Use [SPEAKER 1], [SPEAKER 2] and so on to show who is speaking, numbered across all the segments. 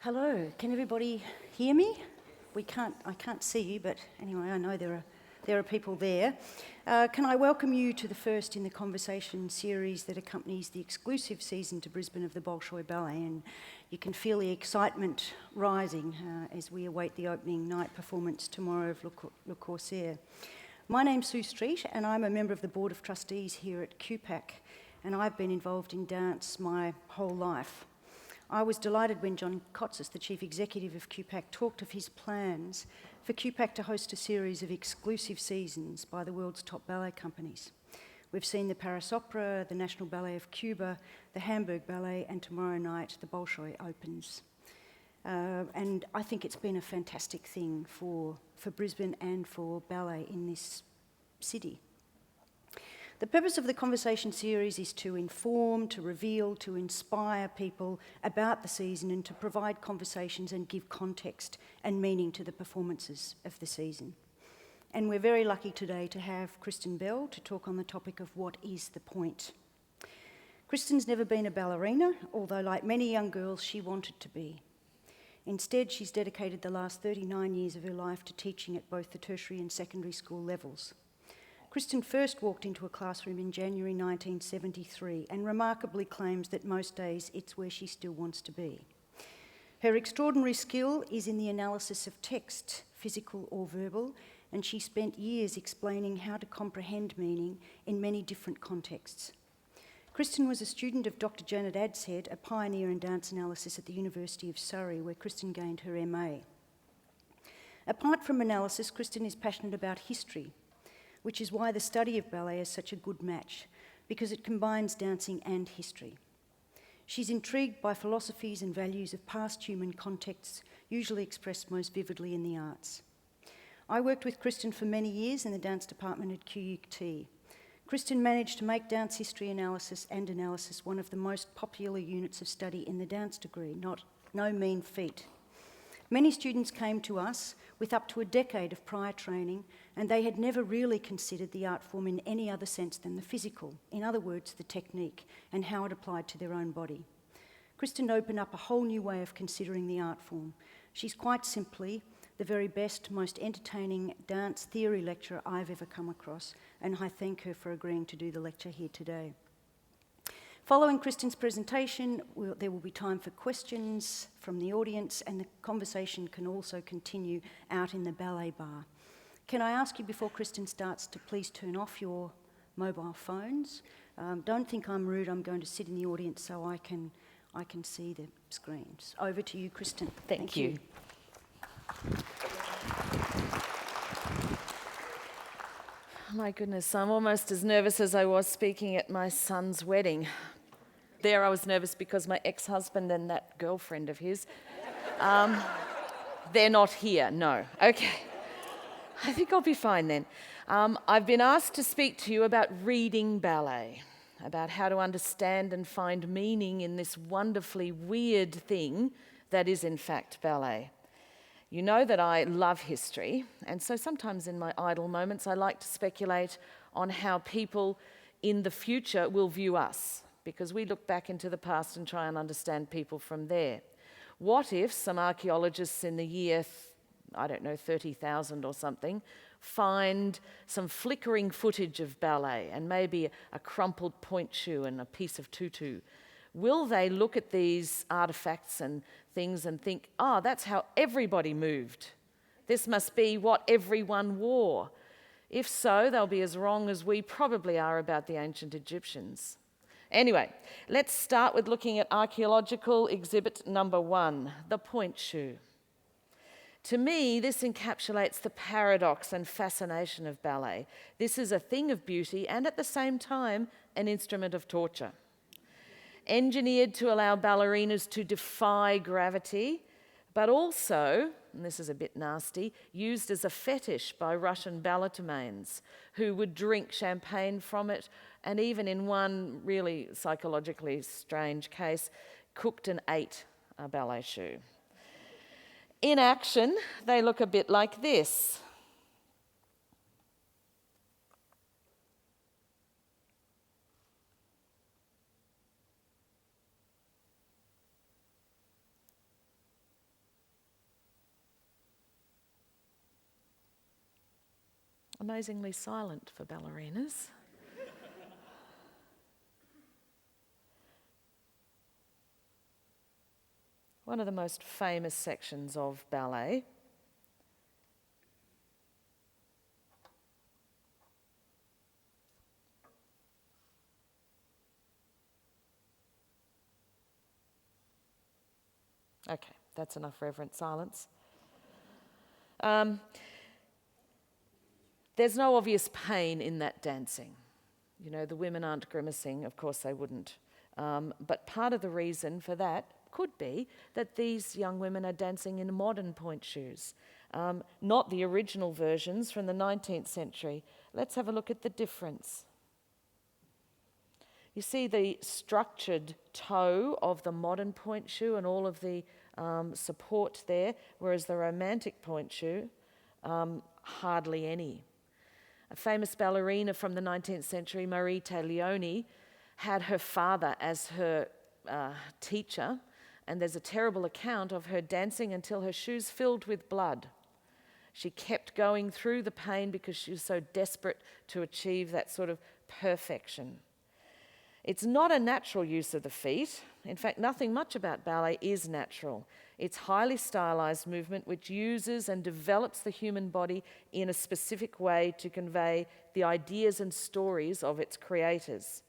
[SPEAKER 1] Hello, can everybody hear me? I can't see you, but anyway, I know there are people there. Can I welcome you to the first in the conversation series that accompanies the exclusive season to Brisbane of the Bolshoi Ballet, and you can feel the excitement rising as we await the opening night performance tomorrow of Le Corsaire. My name's Sue Street, and I'm a member of the Board of Trustees here at QPAC, and I've been involved in dance my whole life. I was delighted when John Kotsis, the Chief Executive of QPAC, talked of his plans for QPAC to host a series of exclusive seasons by the world's top ballet companies. We've seen the Paris Opera, the National Ballet of Cuba, the Hamburg Ballet, and tomorrow night the Bolshoi opens. And I think it's been a fantastic thing for Brisbane and for ballet in this city. The purpose of the conversation series is to inform, to reveal, to inspire people about the season and to provide conversations and give context and meaning to the performances of the season. And we're very lucky today to have Kristen Bell to talk on the topic of what is the point. Kristen's never been a ballerina, although like many young girls, she wanted to be. Instead, she's dedicated the last 39 years of her life to teaching at both the tertiary and secondary school levels. Kristen first walked into a classroom in January 1973 and remarkably claims that most days it's where she still wants to be. Her extraordinary skill is in the analysis of text, physical or verbal, and she spent years explaining how to comprehend meaning in many different contexts. Kristen was a student of Dr. Janet Adshead, a pioneer in dance analysis at the University of Surrey, where Kristen gained her MA. Apart from analysis, Kristen is passionate about history, which is why the study of ballet is such a good match, because it combines dancing and history. She's intrigued by philosophies and values of past human contexts, usually expressed most vividly in the arts. I worked with Kristen for many years in the dance department at QUT. Kristen managed to make dance history analysis one of the most popular units of study in the dance degree, no mean feat. Many students came to us with up to a decade of prior training, and they had never really considered the art form in any other sense than the physical, in other words, the technique, and how it applied to their own body. Kristen opened up a whole new way of considering the art form. She's quite simply the very best, most entertaining dance theory lecturer I've ever come across, and I thank her for agreeing to do the lecture here today. Following Kristen's presentation, there will be time for questions from the audience, and the conversation can also continue out in the ballet bar. Can I ask you before Kristen starts to please turn off your mobile phones? Don't think I'm rude, I'm going to sit in the audience so I can see the screens. Over to you, Kristen.
[SPEAKER 2] Thank you. My goodness, I'm almost as nervous as I was speaking at my son's wedding. There I was nervous because my ex-husband and that girlfriend of his, they're not here, no. Okay, I think I'll be fine then. I've been asked to speak to you about reading ballet, about how to understand and find meaning in this wonderfully weird thing that is in fact ballet. You know that I love history, and so sometimes in my idle moments I like to speculate on how people in the future will view us, because we look back into the past and try and understand people from there. What if some archaeologists in the year, 30,000 or something, find some flickering footage of ballet and maybe a crumpled Pointe Shoe and a piece of tutu? Will they look at these artifacts and things and think, that's how everybody moved. This must be what everyone wore. If so, they'll be as wrong as we probably are about the ancient Egyptians. Anyway, let's start with looking at archaeological exhibit number 1, the Pointe Shoe. To me, this encapsulates the paradox and fascination of ballet. This is a thing of beauty and at the same time an instrument of torture. Engineered to allow ballerinas to defy gravity, but also, and this is a bit nasty, used as a fetish by Russian balletomanes who would drink champagne from it, and even in one really psychologically strange case, cooked and ate a ballet shoe. In action, they look a bit like this. amazingly silent for ballerinas. One of the most famous sections of ballet. Okay, that's enough reverent silence. There's no obvious pain in that dancing. You know, the women aren't grimacing, of course they wouldn't. But part of the reason for that could be that these young women are dancing in modern pointe shoes, not the original versions from the 19th century. Let's have a look at the difference. You see the structured toe of the modern pointe shoe and all of the support there, whereas the romantic pointe shoe, hardly any. A famous ballerina from the 19th century, Marie Taglioni, had her father as her teacher, and there's a terrible account of her dancing until her shoes filled with blood. She kept going through the pain because she was so desperate to achieve that sort of perfection. It's not a natural use of the feet. In fact, nothing much about ballet is natural. It's highly stylized movement which uses and develops the human body in a specific way to convey the ideas and stories of its creators.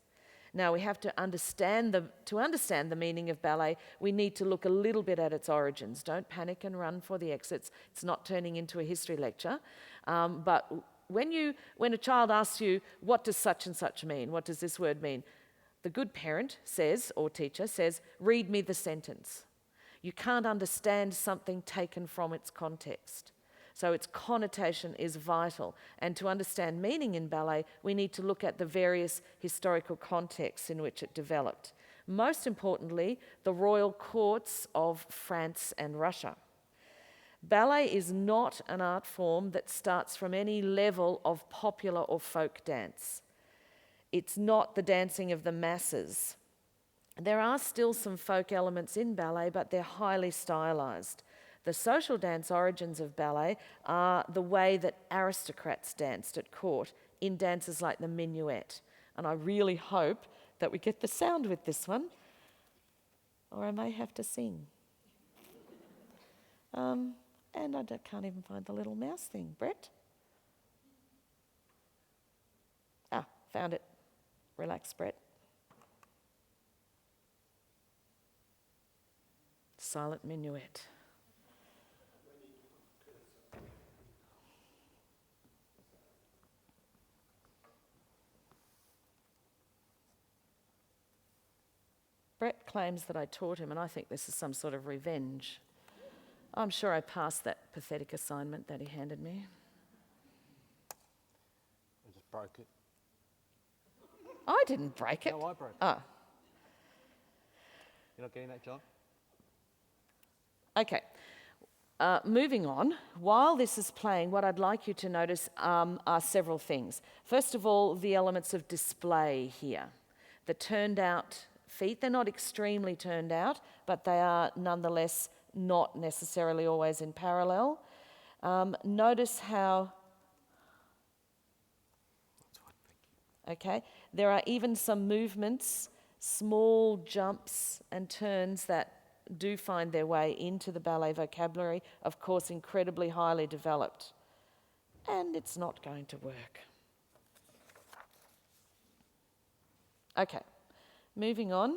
[SPEAKER 2] Now, we have to understand the meaning of ballet, we need to look a little bit at its origins. Don't panic and run for the exits. It's not turning into a history lecture. But when a child asks you, what does such and such mean? What does this word mean? The good parent says, or teacher says, read me the sentence. You can't understand something taken from its context. So its connotation is vital. And to understand meaning in ballet, we need to look at the various historical contexts in which it developed. Most importantly, the royal courts of France and Russia. Ballet is not an art form that starts from any level of popular or folk dance. It's not the dancing of the masses. There are still some folk elements in ballet, but they're highly stylized. The social dance origins of ballet are the way that aristocrats danced at court in dances like the minuet. And I really hope that we get the sound with this one, or I may have to sing. And I can't even find the little mouse thing. Brett? Ah, found it. Relax, Brett. Silent minuet. Brett claims that I taught him, and I think this is some sort of revenge. I'm sure I passed that pathetic assignment that he handed me.
[SPEAKER 3] I just broke it.
[SPEAKER 2] I didn't break it.
[SPEAKER 3] No, I broke it.
[SPEAKER 2] Oh,
[SPEAKER 3] You're not getting that, John?
[SPEAKER 2] okay. Moving on, while this is playing, what I'd like you to notice are several things. First of all, the elements of display here. The turned out feet, they're not extremely turned out, but they are nonetheless not necessarily always in parallel. Notice how, okay, there are even some movements, small jumps and turns that do find their way into the ballet vocabulary, of course incredibly highly developed. And it's not going to work. Okay, moving on.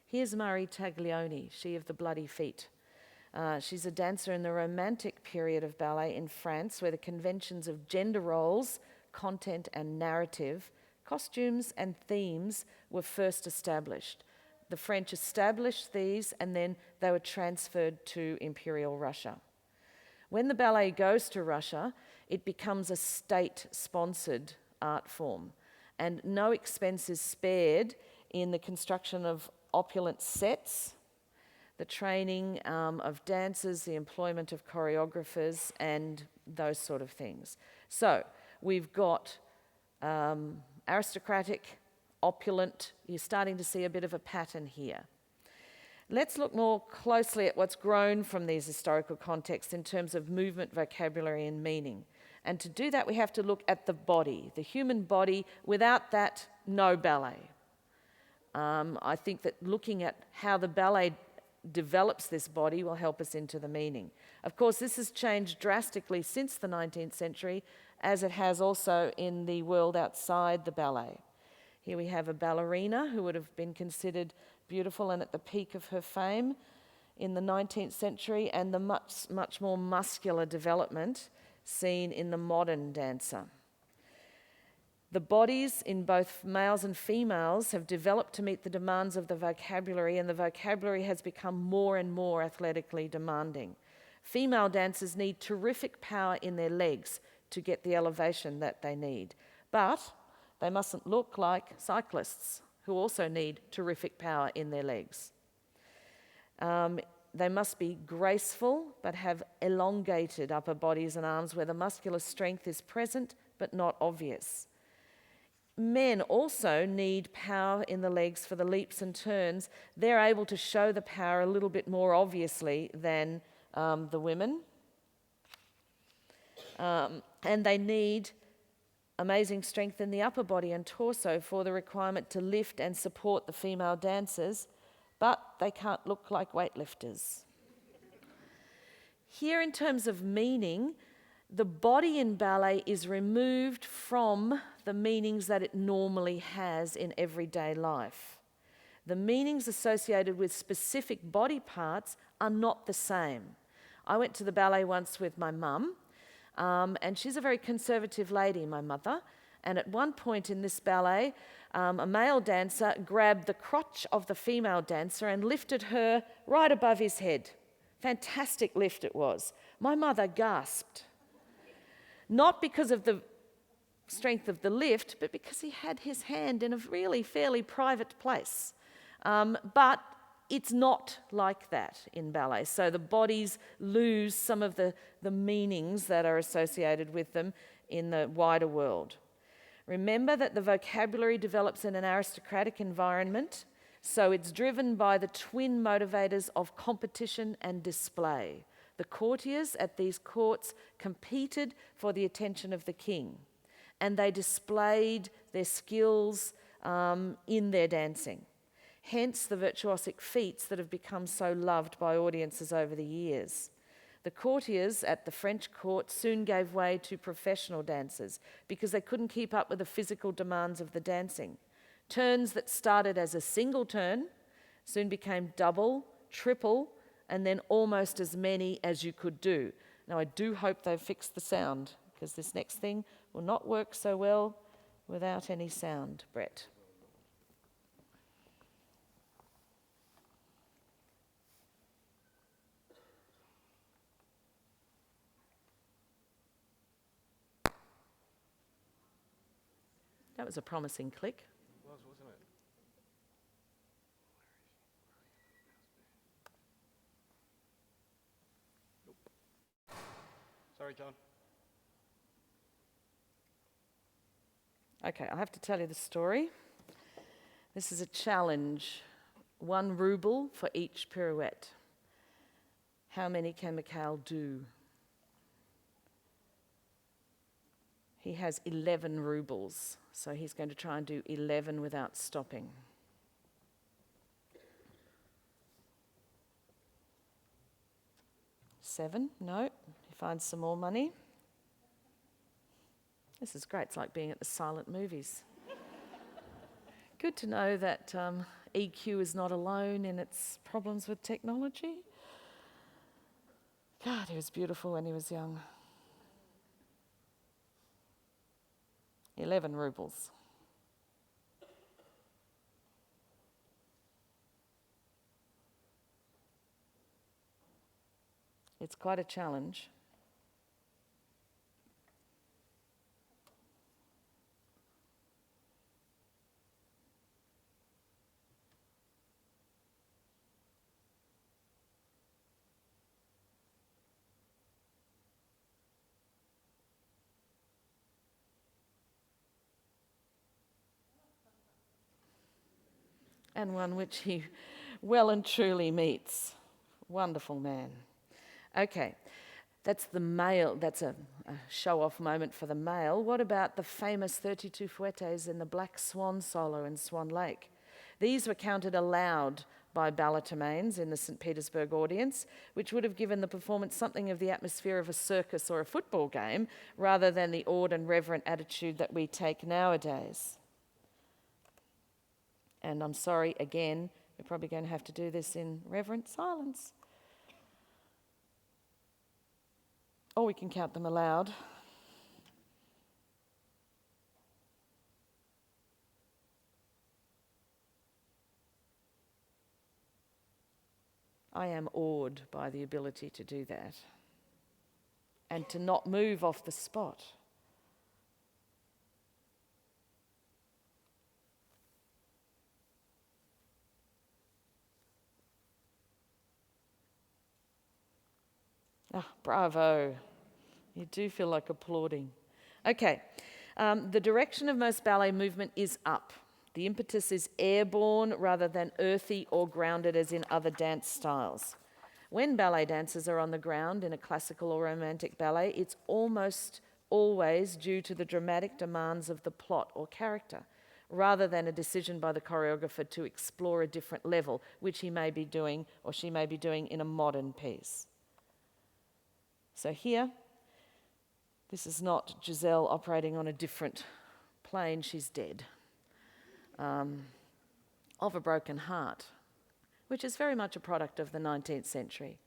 [SPEAKER 2] Here's Marie Taglioni, she of the bloody feet. She's a dancer in the Romantic period of ballet in France, where the conventions of gender roles, content and narrative, costumes and themes were first established. The French established these and then they were transferred to Imperial Russia. When the ballet goes to Russia, it becomes a state-sponsored art form, and no expense is spared in the construction of opulent sets, the training of dancers, the employment of choreographers, and those sort of things. So we've got aristocratic, opulent, you're starting to see a bit of a pattern here. Let's look more closely at what's grown from these historical contexts in terms of movement, vocabulary, and meaning. And to do that, we have to look at the body, the human body. Without that, no ballet. I think that looking at how the ballet develops this body will help us into the meaning. Of course, this has changed drastically since the 19th century, as it has also in the world outside the ballet. Here we have a ballerina who would have been considered beautiful and at the peak of her fame in the 19th century, and the much more muscular development seen in the modern dancer. The bodies in both males and females have developed to meet the demands of the vocabulary, and the vocabulary has become more and more athletically demanding. Female dancers need terrific power in their legs to get the elevation that they need, but they mustn't look like cyclists who also need terrific power in their legs. They must be graceful but have elongated upper bodies and arms where the muscular strength is present but not obvious. Men also need power in the legs for the leaps and turns. They're able to show the power a little bit more obviously than the women. And they need amazing strength in the upper body and torso for the requirement to lift and support the female dancers, but they can't look like weightlifters. Here, in terms of meaning, the body in ballet is removed from the meanings that it normally has in everyday life. The meanings associated with specific body parts are not the same. I went to the ballet once with my mum, and she's a very conservative lady, my mother, and at one point in this ballet, a male dancer grabbed the crotch of the female dancer and lifted her right above his head. Fantastic lift it was. My mother gasped. Not because of the strength of the lift, but because he had his hand in a really fairly private place. But it's not like that in ballet. So the bodies lose some of the meanings that are associated with them in the wider world. Remember that the vocabulary develops in an aristocratic environment, so it's driven by the twin motivators of competition and display. The courtiers at these courts competed for the attention of the king, and they displayed their skills in their dancing. Hence the virtuosic feats that have become so loved by audiences over the years. The courtiers at the French court soon gave way to professional dancers because they couldn't keep up with the physical demands of the dancing. Turns that started as a single turn soon became double, triple, and then almost as many as you could do. Now, I do hope they've fixed the sound, because this next thing will not work so well without any sound, Brett. That was a promising click.
[SPEAKER 3] It was, wasn't it? Nope. Sorry, John.
[SPEAKER 2] Okay, I have to tell you the story. This is a challenge. 1 ruble for each pirouette. How many can Mikhail do? He has 11 rubles, so he's going to try and do 11 without stopping. Seven, no, he finds some more money. This is great, it's like being at the silent movies. Good to know that EQ is not alone in its problems with technology. God, he was beautiful when he was young. 11 rubles. It's quite a challenge. And one which he well and truly meets. Wonderful man. Okay, that's the male, that's a show-off moment for the male. What about the famous 32 fouettes in the Black Swan solo in Swan Lake? These were counted aloud by balletomanes in the St. Petersburg audience, which would have given the performance something of the atmosphere of a circus or a football game, rather than the awed and reverent attitude that we take nowadays. And I'm sorry, again, we're probably going to have to do this in reverent silence. Or we can count them aloud. I am awed by the ability to do that and to not move off the spot. Ah, bravo. You do feel like applauding. Okay, the direction of most ballet movement is up. The impetus is airborne rather than earthy or grounded as in other dance styles. When ballet dancers are on the ground in a classical or romantic ballet, it's almost always due to the dramatic demands of the plot or character, rather than a decision by the choreographer to explore a different level, which he may be doing or she may be doing in a modern piece. So here, this is not Giselle operating on a different plane, she's dead. Of a broken heart, which is very much a product of the 19th century.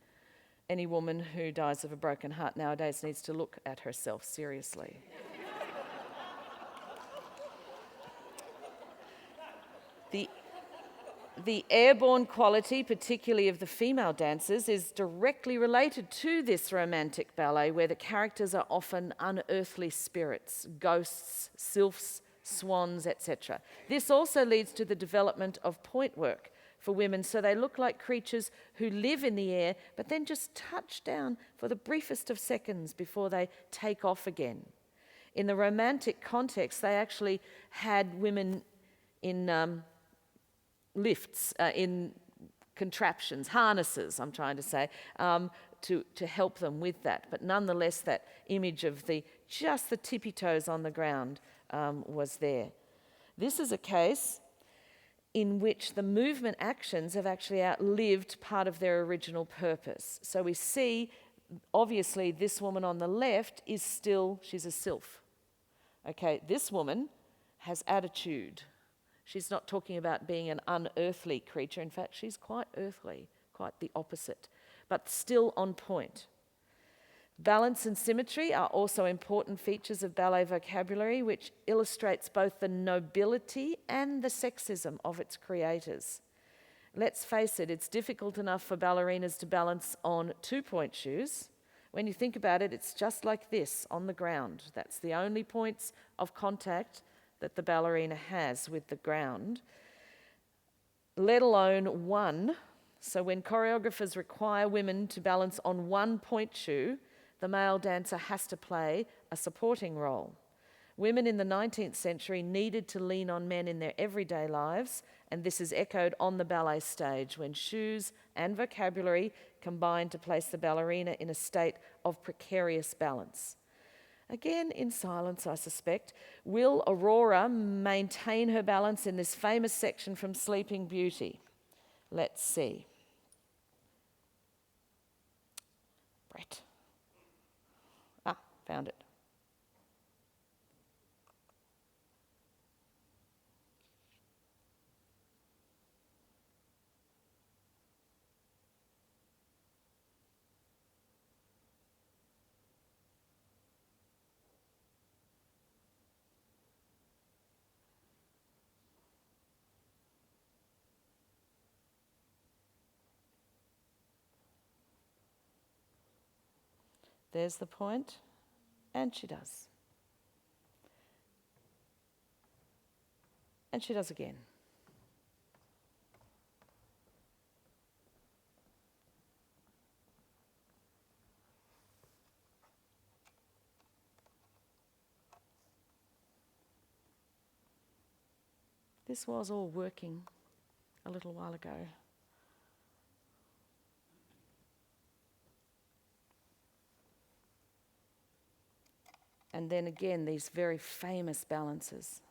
[SPEAKER 2] Any woman who dies of a broken heart nowadays needs to look at herself seriously. The airborne quality, particularly of the female dancers, is directly related to this romantic ballet where the characters are often unearthly spirits, ghosts, sylphs, swans, etc. This also leads to the development of point work for women, so they look like creatures who live in the air but then just touch down for the briefest of seconds before they take off again. In the romantic context, they actually had women in lifts, in contraptions, harnesses, I'm trying to say, to help them with that. But nonetheless, that image of just the tippy toes on the ground was there. This is a case in which the movement actions have actually outlived part of their original purpose. So we see, obviously, this woman on the left she's a sylph. Okay, this woman has attitude. She's not talking about being an unearthly creature. In fact, she's quite earthly, quite the opposite, but still on point. Balance and symmetry are also important features of ballet vocabulary, which illustrates both the nobility and the sexism of its creators. Let's face it, it's difficult enough for ballerinas to balance on 2-point shoes. When you think about it, it's just like this on the ground. That's the only points of contact that the ballerina has with the ground, let alone one. So when choreographers require women to balance on 1-point shoe, the male dancer has to play a supporting role. Women in the 19th century needed to lean on men in their everyday lives, and this is echoed on the ballet stage when shoes and vocabulary combine to place the ballerina in a state of precarious balance. Again, in silence, I suspect, will Aurora maintain her balance in this famous section from Sleeping Beauty? Let's see. Brett. Found it. There's the point. And she does. And she does again. This was all working a little while ago. And then again, these very famous balances.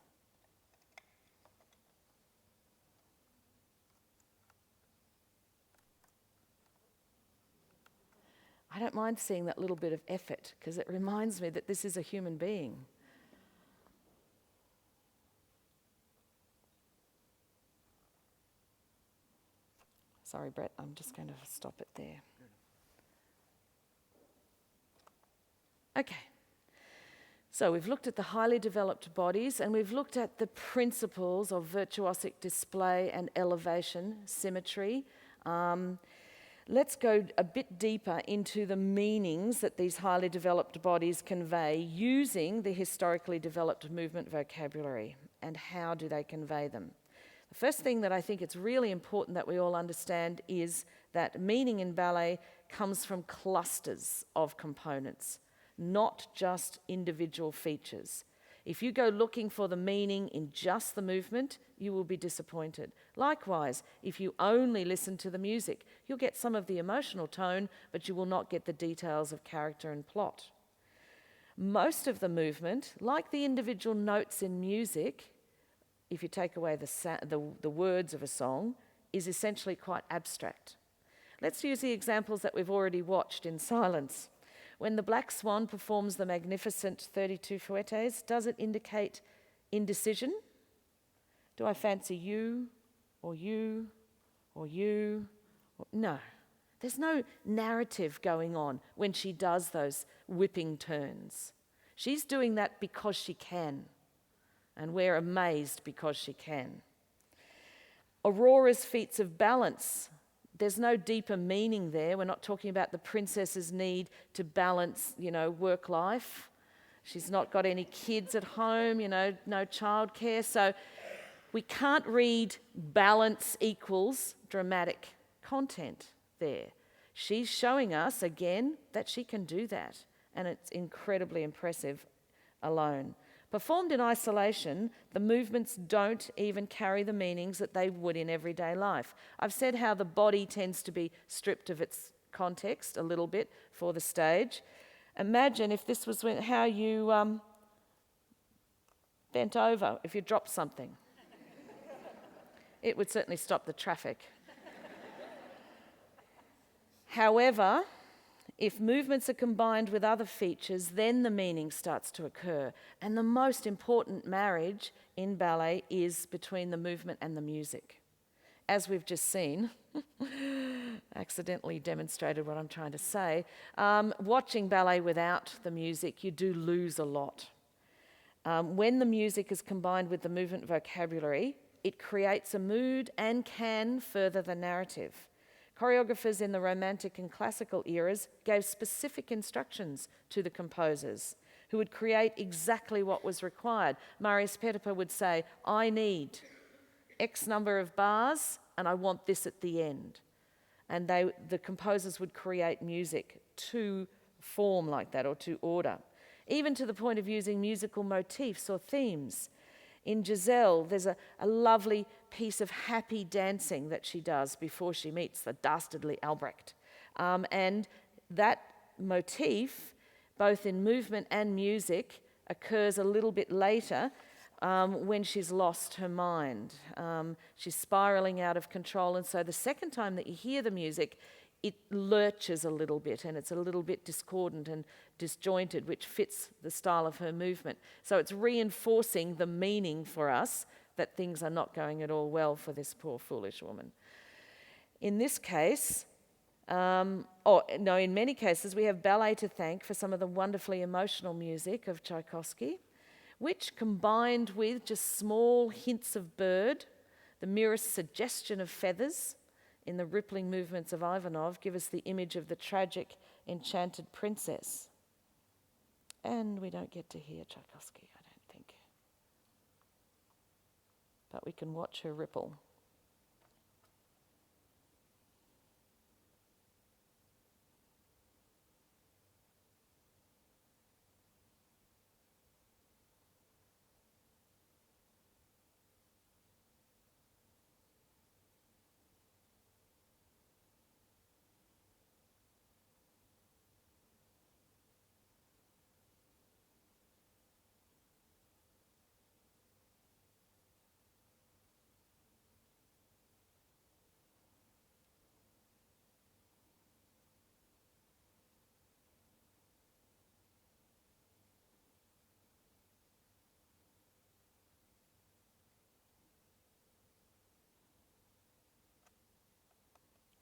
[SPEAKER 2] I don't mind seeing that little bit of effort because it reminds me that this is a human being. Sorry, Brett, I'm just going to stop it there. Okay. So we've looked at the highly developed bodies and we've looked at the principles of virtuosic display and elevation, symmetry. Let's go a bit deeper into the meanings that these highly developed bodies convey using the historically developed movement vocabulary. And how do they convey them? The first thing that I think it's really important that we all understand is that meaning in ballet comes from clusters of components, not just individual features. If you go looking for the meaning in just the movement, you will be disappointed. Likewise, if you only listen to the music, you'll get some of the emotional tone, but you will not get the details of character and plot. Most of the movement, like the individual notes in music, if you take away the words of a song, is essentially quite abstract. Let's use the examples that we've already watched in silence. When the Black Swan performs the magnificent 32 fouettes, does it indicate indecision? Do I fancy you, or you, or you? No. There's no narrative going on when she does those whipping turns. She's doing that because she can, and we're amazed because she can. Aurora's feats of balance, there's no deeper meaning there. We're not talking about the princess's need to balance, work life. She's not got any kids at home, no childcare. So we can't read balance equals dramatic content there. She's showing us, again, that she can do that. And it's incredibly impressive alone. Performed in isolation, the movements don't even carry the meanings that they would in everyday life. I've said how the body tends to be stripped of its context a little bit for the stage. Imagine if this was how you bent over if you dropped something. It would certainly stop the traffic. However, if movements are combined with other features, then the meaning starts to occur. And the most important marriage in ballet is between the movement and the music. As we've just seen, accidentally demonstrated what I'm trying to say, watching ballet without the music, you do lose a lot. When the music is combined with the movement vocabulary, it creates a mood and can further the narrative. Choreographers in the Romantic and Classical eras gave specific instructions to the composers who would create exactly what was required. Marius Petipa would say, I need X number of bars and I want this at the end. And the composers would create music to form like that or to order, even to the point of using musical motifs or themes. In Giselle, there's a lovely piece of happy dancing that she does before she meets the dastardly Albrecht. And that motif, both in movement and music, occurs a little bit later when she's lost her mind. She's spiraling out of control, and so the second time that you hear the music, it lurches a little bit and it's a little bit discordant and disjointed, which fits the style of her movement. So it's reinforcing the meaning for us that things are not going at all well for this poor foolish woman. In this case, in many cases, we have ballet to thank for some of the wonderfully emotional music of Tchaikovsky, which combined with just small hints of bird, the merest suggestion of feathers, in the rippling movements of Ivanov, give us the image of the tragic, enchanted princess. And we don't get to hear Tchaikovsky, I don't think. But we can watch her ripple.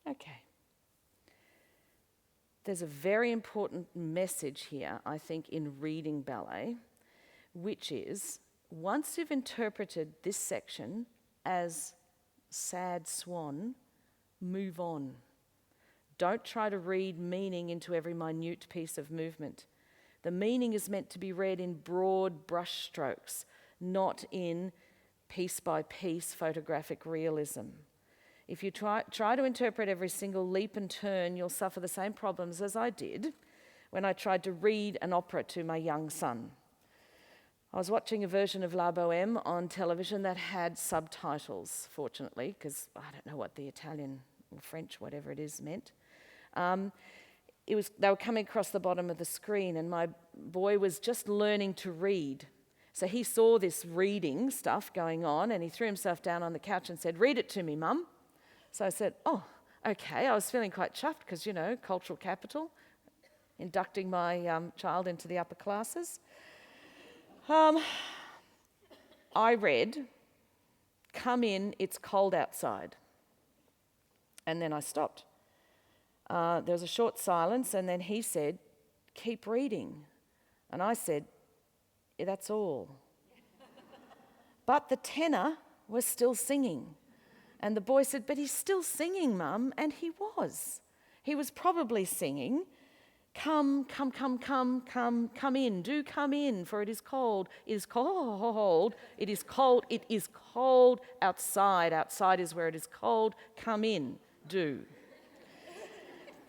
[SPEAKER 2] Okay. There's a very important message here, I think, in reading ballet, which is once you've interpreted this section as sad swan, move on. Don't try to read meaning into every minute piece of movement. The meaning is meant to be read in broad brush strokes, not in piece by piece photographic realism. If you try to interpret every single leap and turn, you'll suffer the same problems as I did when I tried to read an opera to my young son. I was watching a version of La Bohème on television that had subtitles, fortunately, because I don't know what the Italian or French, whatever it is, meant. They were coming across the bottom of the screen, and my boy was just learning to read. So he saw this reading stuff going on, and he threw himself down on the couch and said, "Read it to me, Mum." So I said, "Oh, okay." I was feeling quite chuffed because, cultural capital, inducting my child into the upper classes. I read, "Come in, it's cold outside." And then I stopped. There was a short silence, and then he said, "Keep reading." And I said, "Yeah, that's all." But the tenor was still singing. And the boy said, "But he's still singing, Mum." And he was. He was probably singing, "Come, come, come, come, come, come in, do come in, for it is cold, it is cold, it is cold, it is cold outside. Outside is where it is cold, come in, do."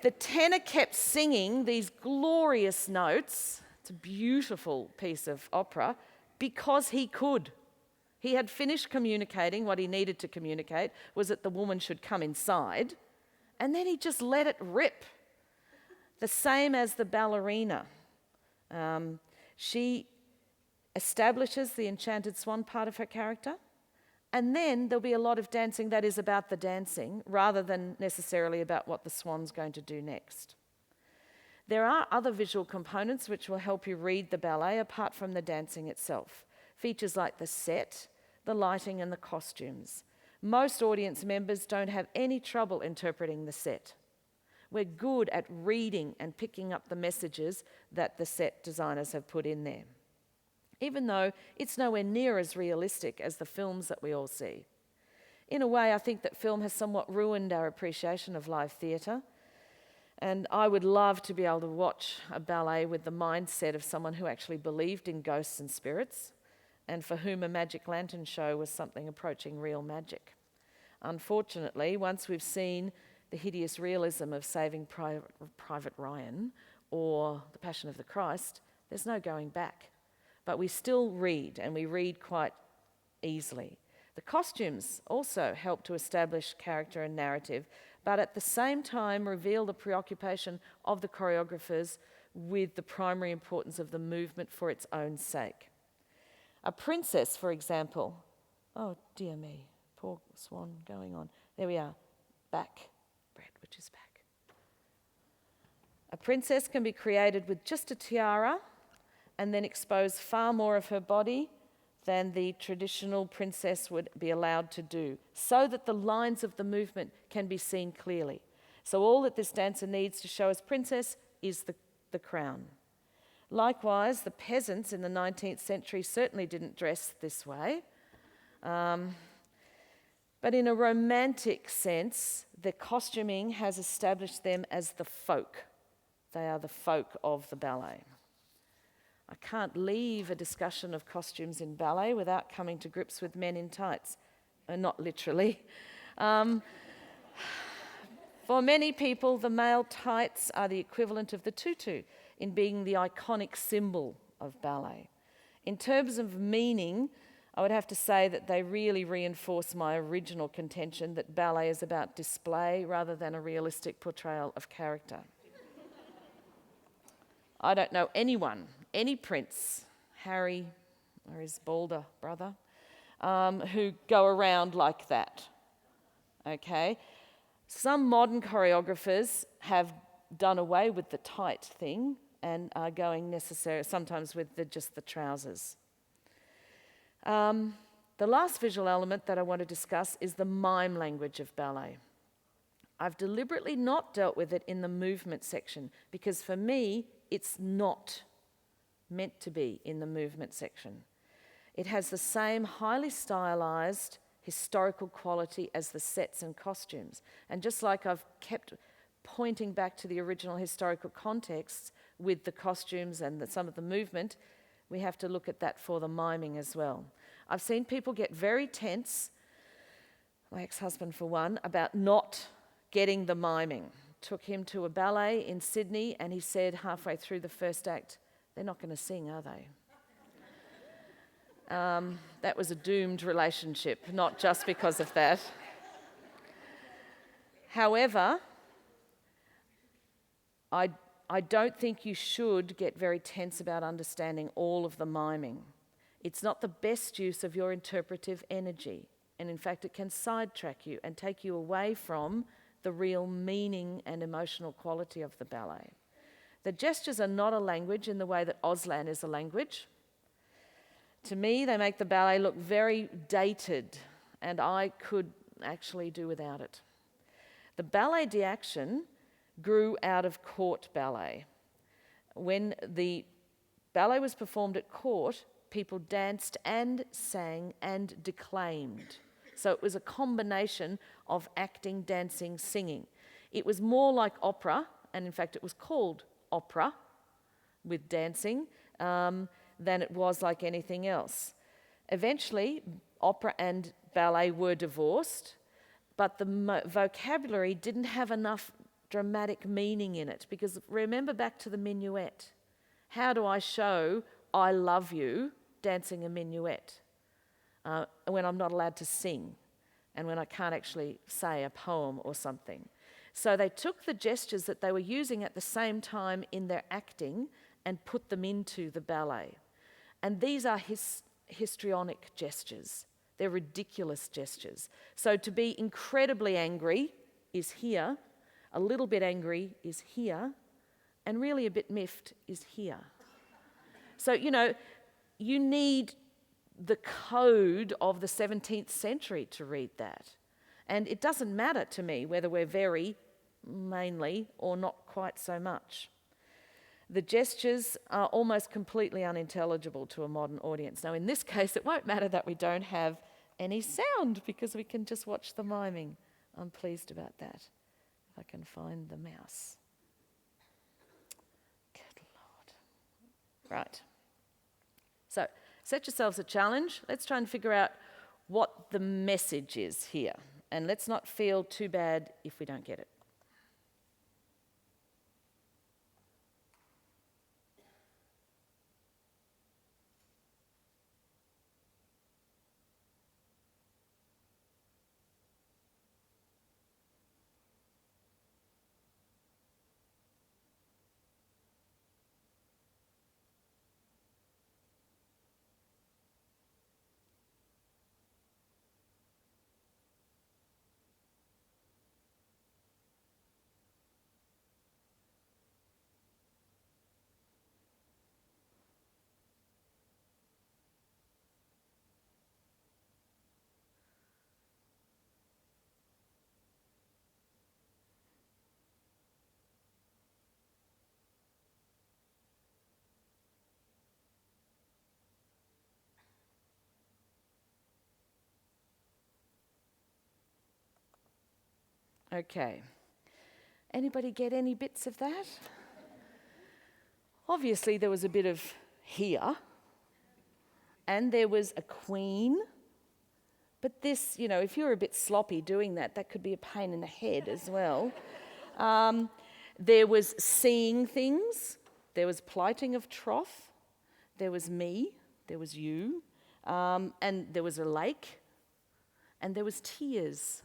[SPEAKER 2] The tenor kept singing these glorious notes. It's a beautiful piece of opera because he could. He had finished communicating what he needed to communicate, was that the woman should come inside, and then he just let it rip. The same as the ballerina. She establishes the enchanted swan part of her character, and then there'll be a lot of dancing that is about the dancing rather than necessarily about what the swan's going to do next. There are other visual components which will help you read the ballet apart from the dancing itself. Features like the set, the lighting, and the costumes. Most audience members don't have any trouble interpreting the set. We're good at reading and picking up the messages that the set designers have put in there, even though it's nowhere near as realistic as the films that we all see. In a way, I think that film has somewhat ruined our appreciation of live theatre, and I would love to be able to watch a ballet with the mindset of someone who actually believed in ghosts and spirits, and for whom a magic lantern show was something approaching real magic. Unfortunately, once we've seen the hideous realism of Saving Private Ryan or The Passion of the Christ, there's no going back. But we still read, and we read quite easily. The costumes also help to establish character and narrative, but at the same time reveal the preoccupation of the choreographers with the primary importance of the movement for its own sake. A princess, for example, oh dear me, poor swan going on. There we are, back, Brett, which is back. A princess can be created with just a tiara and then expose far more of her body than the traditional princess would be allowed to do, so that the lines of the movement can be seen clearly. So all that this dancer needs to show as princess is the crown. Likewise, the peasants in the 19th century certainly didn't dress this way. But in a romantic sense, the costuming has established them as the folk. They are the folk of the ballet. I can't leave a discussion of costumes in ballet without coming to grips with men in tights. Not literally. For many people, the male tights are the equivalent of the tutu in being the iconic symbol of ballet. In terms of meaning, I would have to say that they really reinforce my original contention that ballet is about display rather than a realistic portrayal of character. I don't know anyone, any prince, Harry or his balder brother, who go around like that, okay? Some modern choreographers have done away with the tight thing and are going sometimes with just the trousers. The last visual element that I want to discuss is the mime language of ballet. I've deliberately not dealt with it in the movement section because for me, it's not meant to be in the movement section. It has the same highly stylized historical quality as the sets and costumes. And just like I've kept pointing back to the original historical contexts with the costumes and some of the movement, we have to look at that for the miming as well. I've seen people get very tense, my ex-husband for one, about not getting the miming. Took him to a ballet in Sydney and he said halfway through the first act, they're not going to sing, are they? That was a doomed relationship, not just because of that. However, I don't think you should get very tense about understanding all of the miming. It's not the best use of your interpretive energy. And in fact, it can sidetrack you and take you away from the real meaning and emotional quality of the ballet. The gestures are not a language in the way that Auslan is a language. To me, they make the ballet look very dated, and I could actually do without it. The ballet d'action grew out of court ballet. When the ballet was performed at court, people danced and sang and declaimed. So it was a combination of acting, dancing, singing. It was more like opera, and in fact it was called opera with dancing, than it was like anything else. Eventually, opera and ballet were divorced, but the vocabulary didn't have enough dramatic meaning in it, because remember back to the minuet. How do I show I love you dancing a minuet when I'm not allowed to sing and when I can't actually say a poem or something? So they took the gestures that they were using at the same time in their acting and put them into the ballet. And these are histrionic gestures. They're ridiculous gestures. So to be incredibly angry is here, a little bit angry is here, and really a bit miffed is here. So, you need the code of the 17th century to read that. And it doesn't matter to me whether we're very, mainly, or not quite so much. The gestures are almost completely unintelligible to a modern audience. Now, in this case, it won't matter that we don't have any sound because we can just watch the miming. I'm pleased about that. If I can find the mouse. Good Lord. Right. So, set yourselves a challenge. Let's try and figure out what the message is here. And let's not feel too bad if we don't get it. Okay. Anybody get any bits of that? Obviously, there was a bit of here, and there was a queen. But this, if you're a bit sloppy doing that, that could be a pain in the head as well. There was seeing things. There was plighting of troth. There was me. There was you. And there was a lake. And there was tears.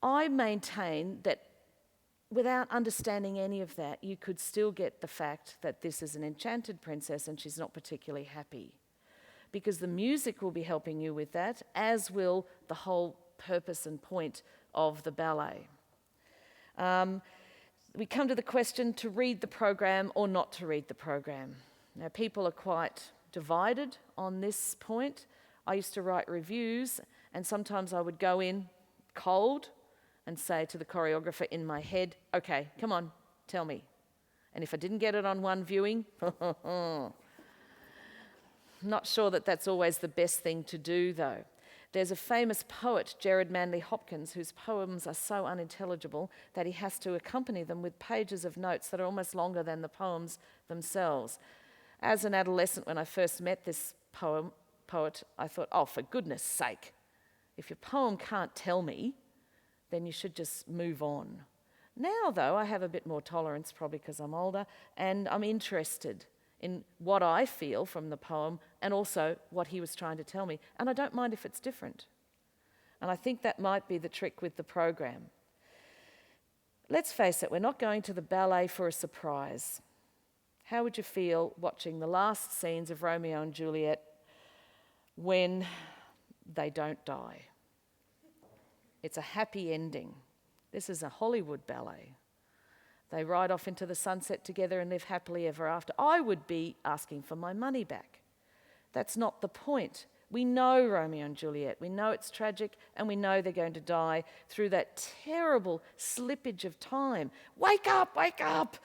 [SPEAKER 2] I maintain that without understanding any of that, you could still get the fact that this is an enchanted princess and she's not particularly happy. Because the music will be helping you with that, as will the whole purpose and point of the ballet. We come to the question to read the program or not to read the program. Now, people are quite divided on this point. I used to write reviews, and sometimes I would go in cold and say to the choreographer in my head, okay, come on, tell me. And if I didn't get it on one viewing, not sure that that's always the best thing to do, though. There's a famous poet, Gerard Manley Hopkins, whose poems are so unintelligible that he has to accompany them with pages of notes that are almost longer than the poems themselves. As an adolescent, when I first met this poet, I thought, oh, for goodness sake, if your poem can't tell me, then you should just move on. Now, though, I have a bit more tolerance, probably because I'm older, and I'm interested in what I feel from the poem and also what he was trying to tell me. And I don't mind if it's different. And I think that might be the trick with the program. Let's face it, we're not going to the ballet for a surprise. How would you feel watching the last scenes of Romeo and Juliet when they don't die? It's a happy ending. This is a Hollywood ballet. They ride off into the sunset together and live happily ever after. I would be asking for my money back. That's not the point. We know Romeo and Juliet. We know it's tragic, and we know they're going to die through that terrible slippage of time. Wake up, wake up!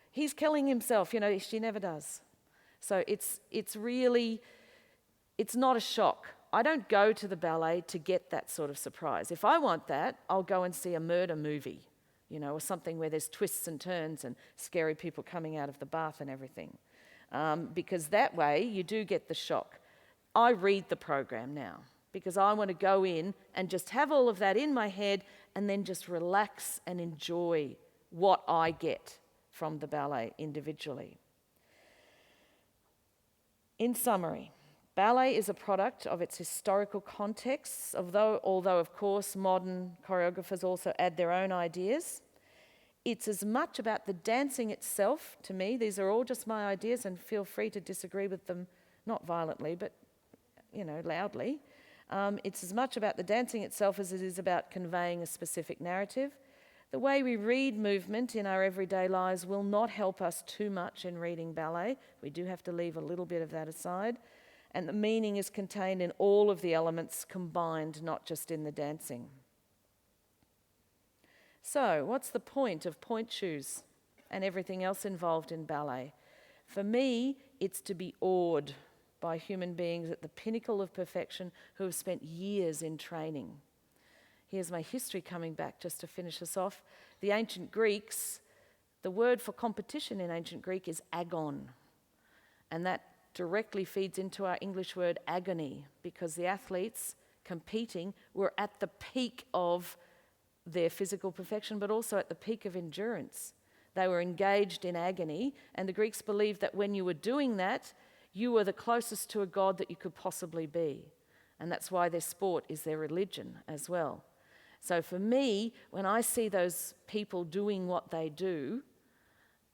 [SPEAKER 2] He's killing himself. You know, she never does. So it's not a shock. I don't go to the ballet to get that sort of surprise. If I want that, I'll go and see a murder movie, you know, or something where there's twists and turns and scary people coming out of the bath and everything. Because that way you do get the shock. I read the program now because I want to go in and just have all of that in my head and then just relax and enjoy what I get from the ballet individually. In summary, ballet is a product of its historical contexts, although of course modern choreographers also add their own ideas. It's as much about the dancing itself, to me. These are all just my ideas, and feel free to disagree with them, not violently, but loudly. It's as much about the dancing itself as it is about conveying a specific narrative. The way we read movement in our everyday lives will not help us too much in reading ballet. We do have to leave a little bit of that aside. And the meaning is contained in all of the elements combined, not just in the dancing. So, what's the point of pointe shoes and everything else involved in ballet? For me, it's to be awed by human beings at the pinnacle of perfection who have spent years in training. Here's my history coming back just to finish us off. The ancient Greeks, the word for competition in ancient Greek is agon. And that directly feeds into our English word agony, because the athletes competing were at the peak of their physical perfection, but also at the peak of endurance. They were engaged in agony, and the Greeks believed that when you were doing that, you were the closest to a god that you could possibly be. And that's why their sport is their religion as well. So for me, when I see those people doing what they do,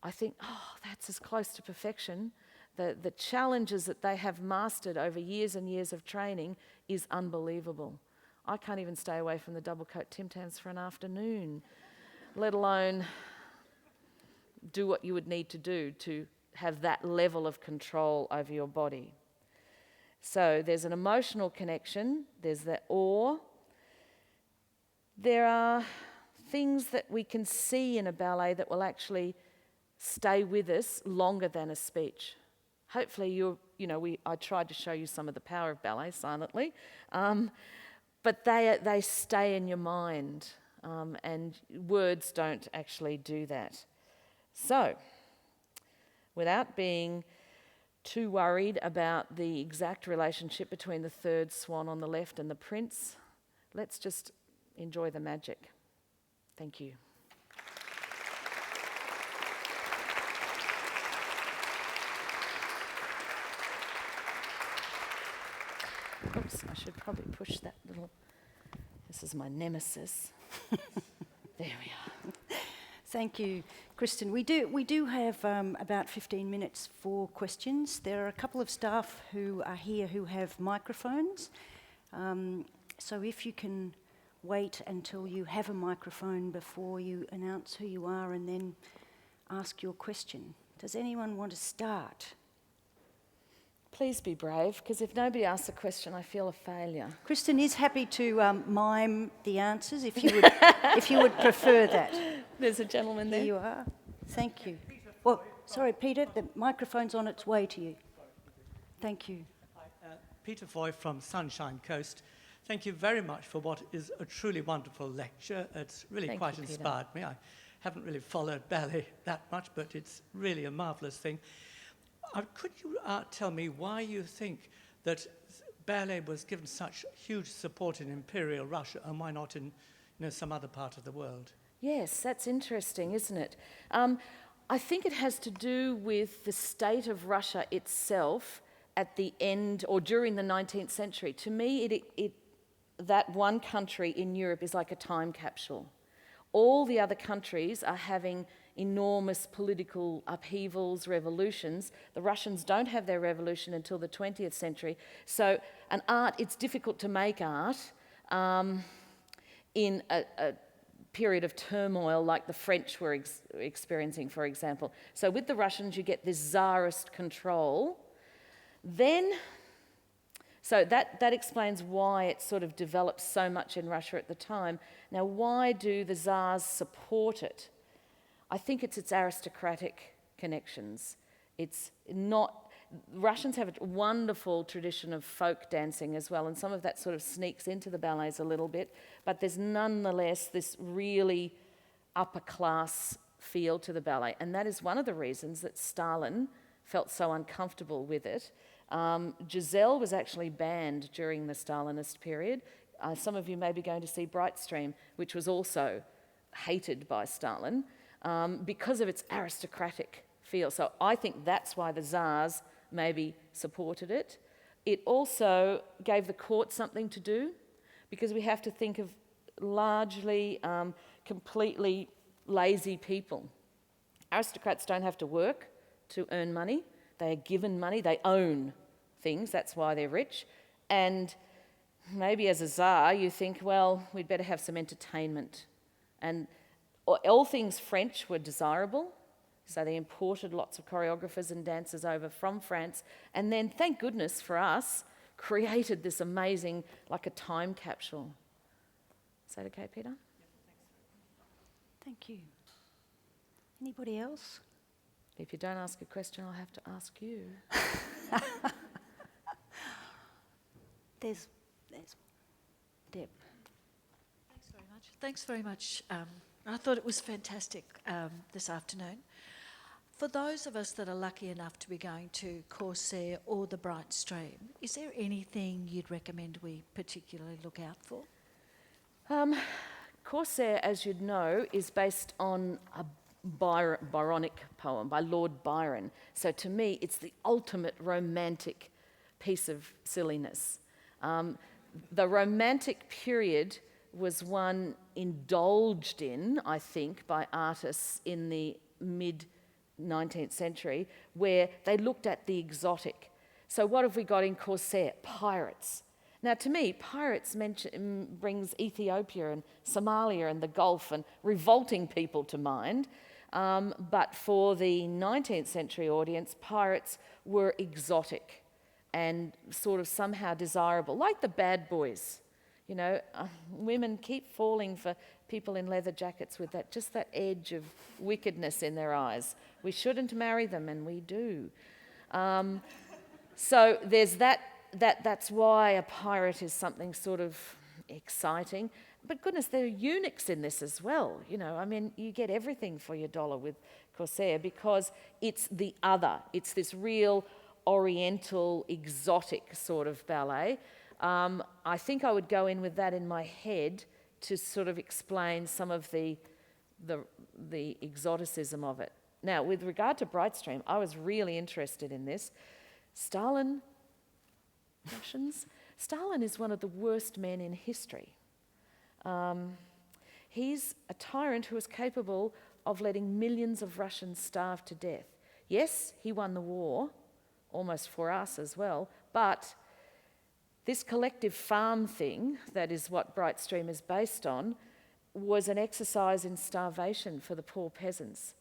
[SPEAKER 2] I think, oh, that's as close to perfection. The challenges that they have mastered over years and years of training is unbelievable. I can't even stay away from the double coat Tim Tams for an afternoon, let alone do what you would need to do to have that level of control over your body. So there's an emotional connection, there's the awe. There are things that we can see in a ballet that will actually stay with us longer than a speech. Hopefully I tried to show you some of the power of ballet silently, but they stay in your mind, and words don't actually do that. So, without being too worried about the exact relationship between the third swan on the left and the prince, let's just enjoy the magic. Thank you. Oops, I should probably push that little... This is my nemesis. There we are.
[SPEAKER 1] Thank you, Kristen. We do have about 15 minutes for questions. There are a couple of staff who are here who have microphones. So if you can wait until you have a microphone before you announce who you are and then ask your question. Does anyone want to start?
[SPEAKER 2] Please be brave, because if nobody asks a question, I feel a failure.
[SPEAKER 1] Kristen is happy to mime the answers if you would, if you would prefer that.
[SPEAKER 2] There's a gentleman
[SPEAKER 1] Here
[SPEAKER 2] there.
[SPEAKER 1] you are. Thank you. Well, sorry, Peter, the microphone's on its way to you. Thank you.
[SPEAKER 4] Peter Foy from Sunshine Coast. Thank you very much for what is a truly wonderful lecture. It's really
[SPEAKER 2] Thank
[SPEAKER 4] quite
[SPEAKER 2] you, Peter.
[SPEAKER 4] inspired me. I haven't really followed ballet that much, but it's really a marvellous thing. Could you tell me why you think that ballet was given such huge support in Imperial Russia and why not in some other part of the world?
[SPEAKER 2] Yes, that's interesting, isn't it? I think it has to do with the state of Russia itself at the end or during the 19th century. To me, that one country in Europe is like a time capsule. All the other countries are having enormous political upheavals, revolutions. The Russians don't have their revolution until the 20th century. So it's difficult to make art in a period of turmoil like the French were experiencing, for example. So with the Russians, you get this czarist control. So that explains why it sort of developed so much in Russia at the time. Now, why do the Tsars support it? I think it's its aristocratic connections. It's not... Russians have a wonderful tradition of folk dancing as well, and some of that sort of sneaks into the ballets a little bit, but there's nonetheless this really upper-class feel to the ballet, and that is one of the reasons that Stalin felt so uncomfortable with it. Giselle was actually banned during the Stalinist period. Some of you may be going to see Brightstream, which was also hated by Stalin because of its aristocratic feel. So I think that's why the Tsars maybe supported it. It also gave the court something to do, because we have to think of largely completely lazy people. Aristocrats don't have to work to earn money. They are given money. They own things. That's why they're rich. And maybe as a Tsar, you think, well, we'd better have some entertainment. And all things French were desirable, so they imported lots of choreographers and dancers over from France, and then, thank goodness for us, created this amazing, like a time capsule. Is that okay, Peter?
[SPEAKER 1] Thank you. Anybody else?
[SPEAKER 2] If you don't ask a question, I'll have to ask you.
[SPEAKER 1] There's Deb.
[SPEAKER 5] Thanks very much. I thought it was fantastic this afternoon. For those of us that are lucky enough to be going to Corsaire or the Brightstream, is there anything you'd recommend we particularly look out for?
[SPEAKER 2] Corsaire, as you'd know, is based on a Byronic poem by Lord Byron. So to me, it's the ultimate romantic piece of silliness. The romantic period was one indulged in, I think, by artists in the mid-19th century, where they looked at the exotic. So what have we got in Corsaire? Pirates. Now, to me, pirates brings Ethiopia and Somalia and the Gulf and revolting people to mind. But for the 19th century audience, pirates were exotic and sort of somehow desirable, like the bad boys. You know, women keep falling for people in leather jackets with just that edge of wickedness in their eyes. We shouldn't marry them, and we do. So there's that's why a pirate is something sort of exciting. But goodness, there are eunuchs in this as well. You know, I mean, you get everything for your dollar with Corsaire because it's the other. It's this real oriental, exotic sort of ballet. I think I would go in with that in my head to sort of explain some of the exoticism of it. Now, with regard to Brightstream, I was really interested in this. Stalin, Russians, Stalin is one of the worst men in history. He's a tyrant who is capable of letting millions of Russians starve to death. Yes, he won the war, almost for us as well, but this collective farm thing, that is what Brightstream is based on, was an exercise in starvation for the poor peasants.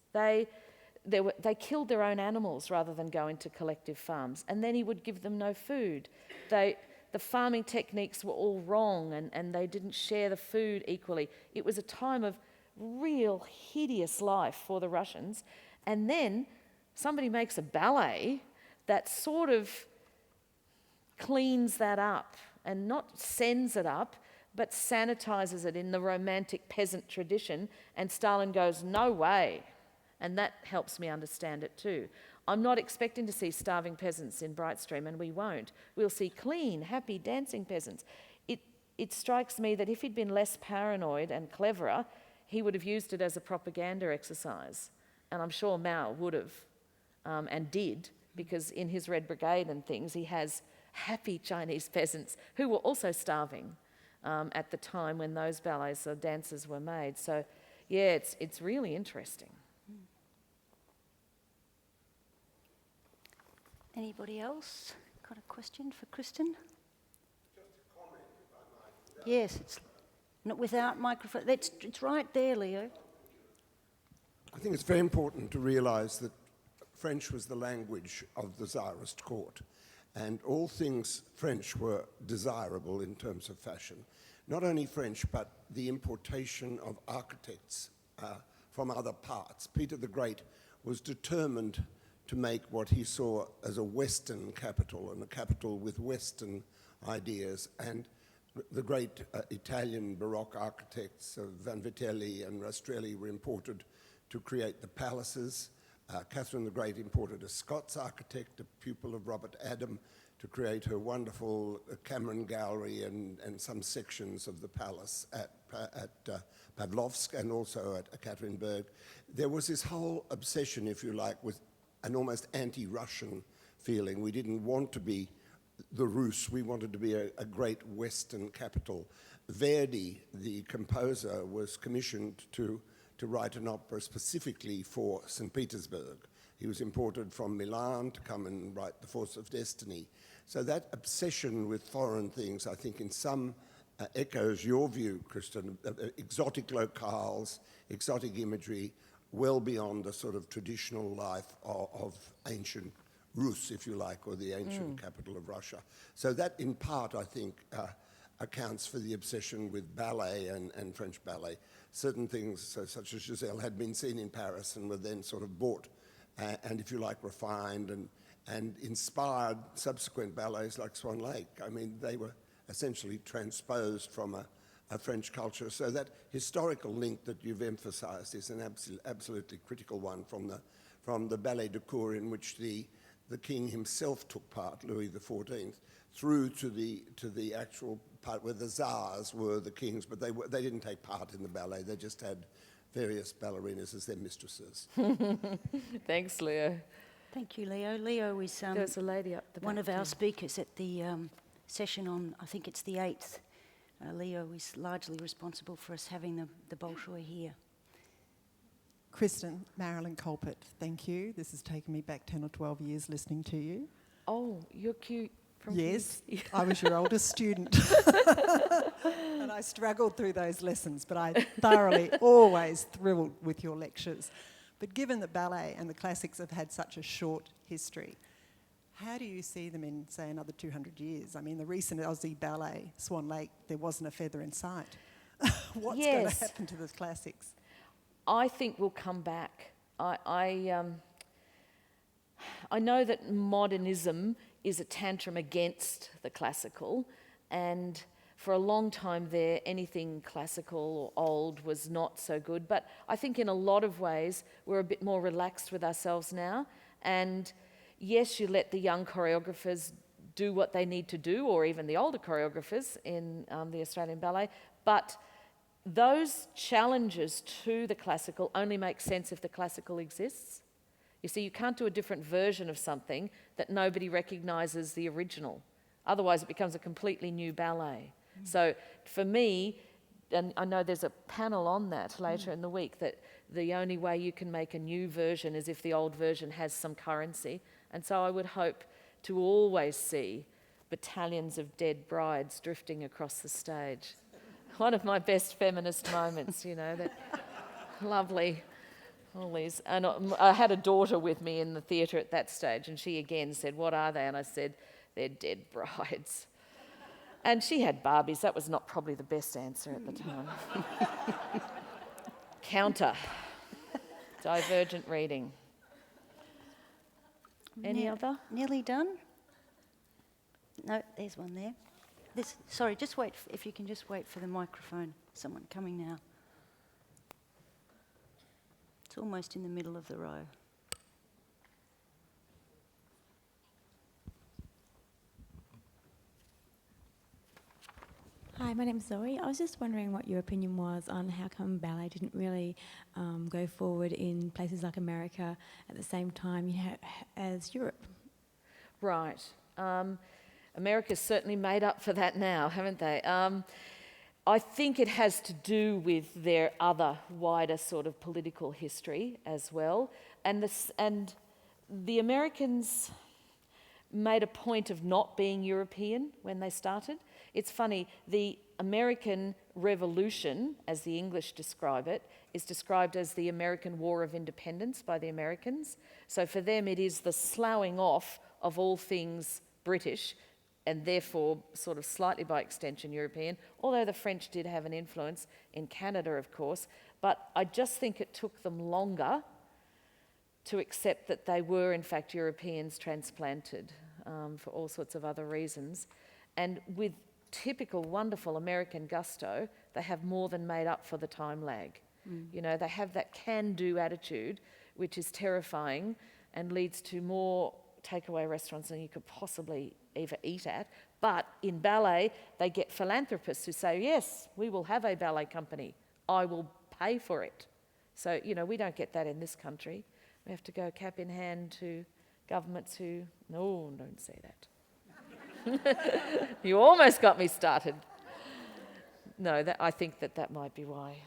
[SPEAKER 2] they killed their own animals rather than go into collective farms. And then he would give them no food. The farming techniques were all wrong, and they didn't share the food equally. It was a time of real hideous life for the Russians. And then somebody makes a ballet that sort of cleans that up, and not sends it up, but sanitizes it in the romantic peasant tradition. And Stalin goes, no way. And that helps me understand it too. I'm not expecting to see starving peasants in Brightstream, and we won't. We'll see clean, happy, dancing peasants. It strikes me that if he'd been less paranoid and cleverer, he would have used it as a propaganda exercise. And I'm sure Mao would have, and did, because in his Red Brigade and things, he has happy Chinese peasants who were also starving at the time when those ballets or dances were made. So, yeah, it's really interesting.
[SPEAKER 1] Anybody else got a question for Kristen? Just a comment, if I might. Yes, it's not without microphone. It's right there, Leo.
[SPEAKER 6] I think it's very important to realise that French was the language of the Tsarist court, and all things French were desirable in terms of fashion. Not only French, but the importation of architects from other parts. Peter the Great was determined to make what he saw as a Western capital, and a capital with Western ideas. And the great Italian Baroque architects of Vanvitelli and Rastrelli were imported to create the palaces. Catherine the Great imported a Scots architect, a pupil of Robert Adam, to create her wonderful Cameron Gallery and some sections of the palace at Pavlovsk and also at Ekaterinburg. There was this whole obsession, if you like, with an almost anti-Russian feeling. We didn't want to be the Rus, we wanted to be a great Western capital. Verdi, the composer, was commissioned to write an opera specifically for St. Petersburg. He was imported from Milan to come and write The Force of Destiny. So that obsession with foreign things, I think in some echoes your view, Kristen, exotic locales, exotic imagery, well beyond the sort of traditional life of ancient Rus, if you like, or the ancient capital of Russia. So that, in part, I think, accounts for the obsession with ballet and French ballet. Certain things, such as Giselle, had been seen in Paris and were then sort of bought and, if you like, refined and inspired subsequent ballets like Swan Lake. I mean, they were essentially transposed from a French culture. So that historical link that you've emphasized is an absolutely critical one from the Ballet de Cour, in which the king himself took part, Louis XIV, through to the actual part where the Tsars were the kings, but they didn't take part in the ballet. They just had various ballerinas as their mistresses.
[SPEAKER 2] Thanks, Leo.
[SPEAKER 1] Thank you, Leo. Leo is
[SPEAKER 2] There's a lady up the back
[SPEAKER 1] one of our
[SPEAKER 2] there.
[SPEAKER 1] speakers at the session on, I think it's the 8th. Leo is largely responsible for us having the Bolshoi here.
[SPEAKER 7] Kristen, Marilyn Colpert, thank you. This has taken me back 10 or 12 years listening to you.
[SPEAKER 2] Oh, you're cute. From
[SPEAKER 7] Yes,
[SPEAKER 2] kids.
[SPEAKER 7] I was your oldest student. And I struggled through those lessons, but I thoroughly, always thrilled with your lectures. But given that ballet and the classics have had such a short history, how do you see them in, say, another 200 years? I mean, the recent Aussie ballet, Swan Lake, there wasn't a feather in sight. What's going to happen to the classics?
[SPEAKER 2] I think we'll come back. I know that modernism is a tantrum against the classical, and for a long time there, anything classical or old was not so good. But I think in a lot of ways, we're a bit more relaxed with ourselves now. And yes, you let the young choreographers do what they need to do, or even the older choreographers in the Australian Ballet, but those challenges to the classical only make sense if the classical exists. You see, you can't do a different version of something that nobody recognises the original. Otherwise, it becomes a completely new ballet. So for me, and I know there's a panel on that later in the week, that the only way you can make a new version is if the old version has some currency. And so I would hope to always see battalions of dead brides drifting across the stage. One of my best feminist moments, you know, that lovely all these. And I had a daughter with me in the theatre at that stage, and she again said, "What are they?" And I said, "They're dead brides." And she had Barbies. That was not probably the best answer at the time. Counter. Divergent reading. Any other?
[SPEAKER 1] Nearly done? No, there's one there. Sorry, just wait, if you can just wait for the microphone. Someone coming now. It's almost in the middle of the row.
[SPEAKER 8] Hi, my name's Zoe. I was just wondering what your opinion was on how come ballet didn't really go forward in places like America at the same time as Europe.
[SPEAKER 2] Right. America's certainly made up for that now, haven't they? I think it has to do with their other wider sort of political history as well. And the Americans made a point of not being European when they started. It's funny, the American Revolution, as the English describe it, is described as the American War of Independence by the Americans. So for them it is the sloughing off of all things British, and therefore sort of slightly by extension European, although the French did have an influence in Canada, of course. But I just think it took them longer to accept that they were in fact Europeans transplanted for all sorts of other reasons. And with typical wonderful American gusto, they have more than made up for the time lag. You know, they have that can-do attitude, which is terrifying and leads to more takeaway restaurants than you could possibly ever eat at. But in ballet, they get philanthropists who say, yes, we will have a ballet company. I will pay for it. So, you know, we don't get that in this country. We have to go cap in hand to governments who, no, don't say that. You almost got me started. No, I think that might be why.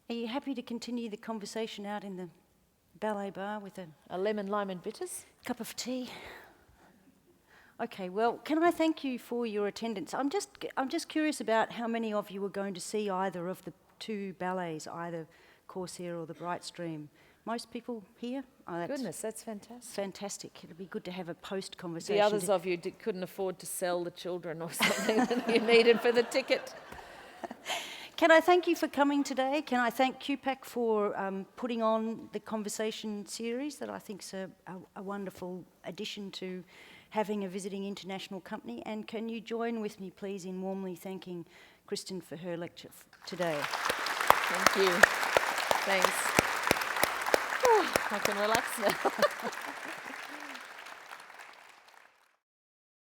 [SPEAKER 1] Are you happy to continue the conversation out in the ballet bar with
[SPEAKER 2] A lemon, lime and bitters?
[SPEAKER 1] cup of tea? Okay, well, can I thank you for your attendance? I'm just curious about how many of you are going to see either of the two ballets, either Corsaire or the Bright Stream. Most people here? Oh,
[SPEAKER 2] Goodness, that's fantastic.
[SPEAKER 1] fantastic. It'll be good to have a post-conversation.
[SPEAKER 2] The others of you couldn't afford to sell the children or something that you needed for the ticket.
[SPEAKER 1] Can I thank you for coming today? Can I thank QPAC for putting on the conversation series that I think is a wonderful addition to having a visiting international company? And can you join with me, please, in warmly thanking Kristen for her lecture today?
[SPEAKER 2] Thank you. Thanks. I can relax now.